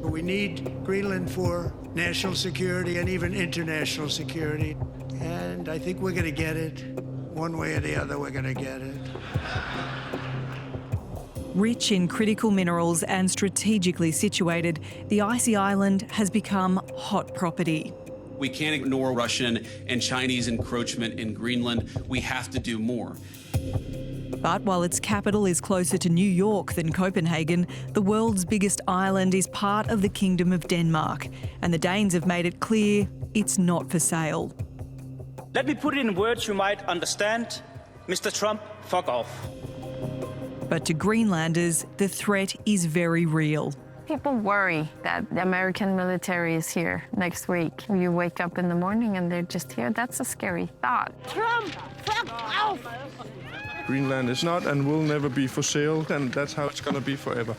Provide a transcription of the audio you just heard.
We need Greenland for national security and even international security. And I think we're going to get it. One way or the other, we're going to get it. Rich in critical minerals and strategically situated, the icy island has become hot property. We can't ignore Russian and Chinese encroachment in Greenland. We have to do more. But while its capital is closer to New York than Copenhagen, the world's biggest island is part of the Kingdom of Denmark, and the Danes have made it clear it's not for sale. Let me put it in words you might understand. Mr. Trump, fuck off. But to Greenlanders, the threat is very real. People worry that the American military is here next week. You wake up in the morning and they're just here. That's a scary thought. Trump, fuck off! Greenland is not and will never be for sale, and that's how it's going to be forever.